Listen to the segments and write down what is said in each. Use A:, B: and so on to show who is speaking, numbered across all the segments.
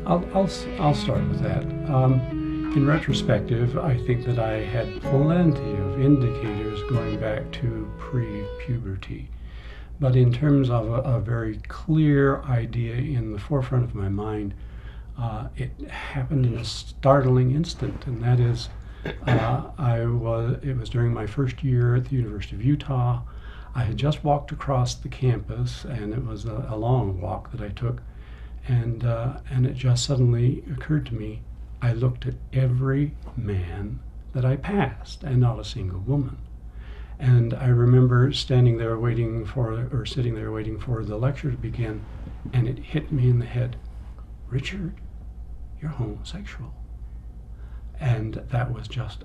A: I'll start with that. In retrospective, I think that I had plenty of indicators going back to pre-puberty. But in terms of a very clear idea in the forefront of my mind, it happened in a startling instant, and that is, it was during my first year at the University of Utah. I had just walked across the campus, and it was a long walk that I took, and it just suddenly occurred to me, I looked at every man that I passed, and not a single woman. And I remember sitting there waiting for the lecture to begin, and it hit me in the head, Richard, you're homosexual. And that was just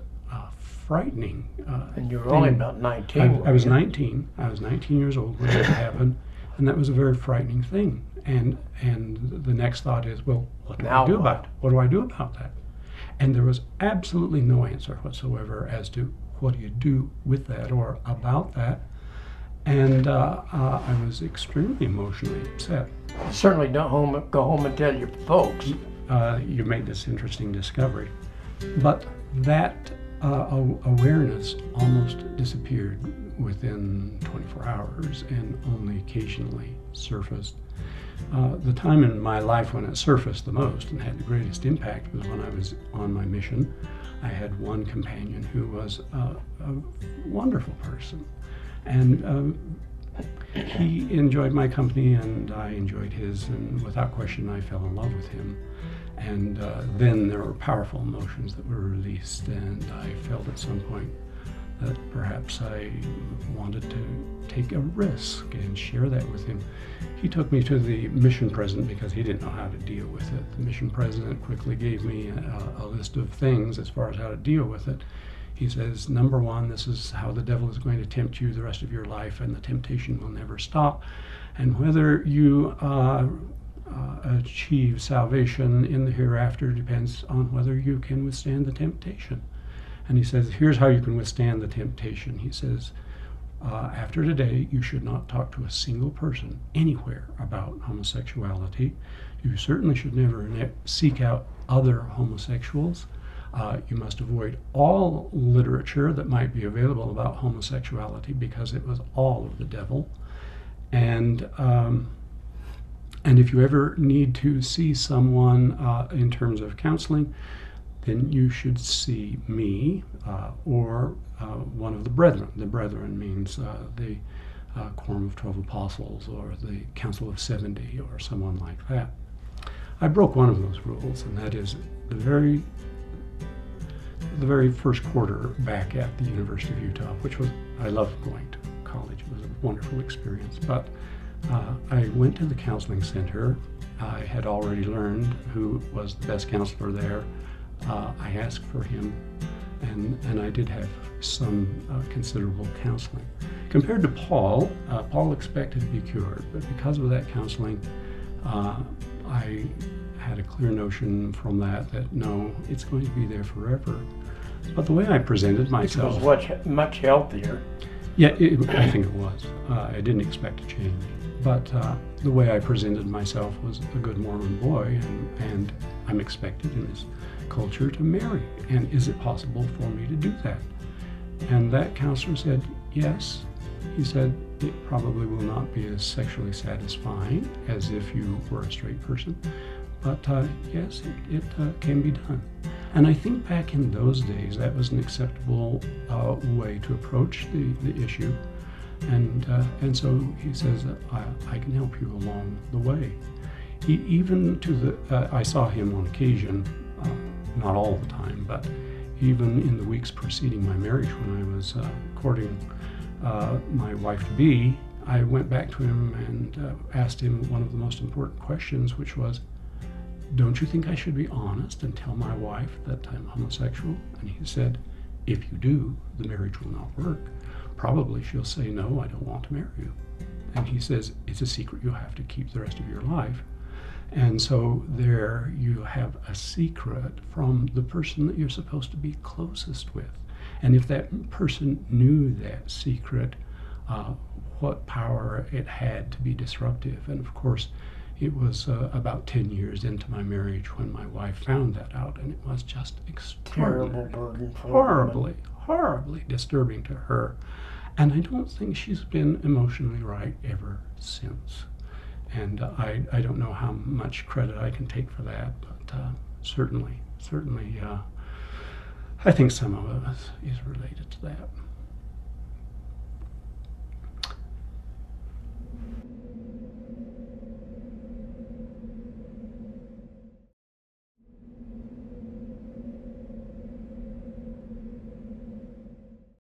A: frightening.
B: And you were only about 19.
A: I was 19. I was 19 years old when it happened, and that was a very frightening thing. And the next thought is, well, what do I do about it? What do I do about that? And there was absolutely no answer whatsoever as to what do you do with that or about that. And I was extremely emotionally upset.
B: Certainly don't go home and tell your folks.
A: You made this interesting discovery. But that awareness almost disappeared within 24 hours and only occasionally surfaced. The time in my life when it surfaced the most and had the greatest impact was when I was on my mission. I had one companion who was a wonderful person, and he enjoyed my company and I enjoyed his, and without question I fell in love with him. And then there were powerful emotions that were released, and I felt at some point that perhaps I wanted to take a risk and share that with him. He took me to the mission president because he didn't know how to deal with it. The mission president quickly gave me a list of things as far as how to deal with it. He says, number one, this is how the devil is going to tempt you the rest of your life, and the temptation will never stop. And whether you achieve salvation in the hereafter depends on whether you can withstand the temptation. And he says, here's how you can withstand the temptation. He says, after today, you should not talk to a single person anywhere about homosexuality. You certainly should never seek out other homosexuals. You must avoid all literature that might be available about homosexuality because it was all of the devil. And if you ever need to see someone in terms of counseling, then you should see me or one of the brethren. The brethren means the Quorum of 12 Apostles or the Council of 70 or someone like that. I broke one of those rules, and that is the very first quarter back at the University of Utah, which was, I loved going to college. It was a wonderful experience. But I went to the counseling center. I had already learned who was the best counselor there. I asked for him, and I did have some considerable counseling. Compared to Paul, Paul expected to be cured, but because of that counseling, I had a clear notion from that no, it's going to be there forever. But the way I presented myself...
B: It was much healthier.
A: Yeah, I think it was. I didn't expect to change. But the way I presented myself was a good Mormon boy, and I'm expected in this culture to marry. And is it possible for me to do that? And that counselor said, yes. He said, it probably will not be as sexually satisfying as if you were a straight person, but yes, it can be done. And I think back in those days, that was an acceptable way to approach the issue. And so he says, I can help you along the way. I saw him on occasion, not all the time, but even in the weeks preceding my marriage when I was courting my wife-to-be, I went back to him and asked him one of the most important questions, which was, don't you think I should be honest and tell my wife that I'm homosexual? And he said, if you do, the marriage will not work. Probably she'll say, no, I don't want to marry you. And he says, it's a secret you'll have to keep the rest of your life. And so there you have a secret from the person that you're supposed to be closest with. And if that person knew that secret, what power it had to be disruptive. And of course, it was about 10 years into my marriage when my wife found that out, and it was just
B: Terrible
A: extraordinary,
B: burden for a woman.
A: horribly disturbing to her. And I don't think she's been emotionally right ever since. And I don't know how much credit I can take for that, but certainly, I think some of it is related to that.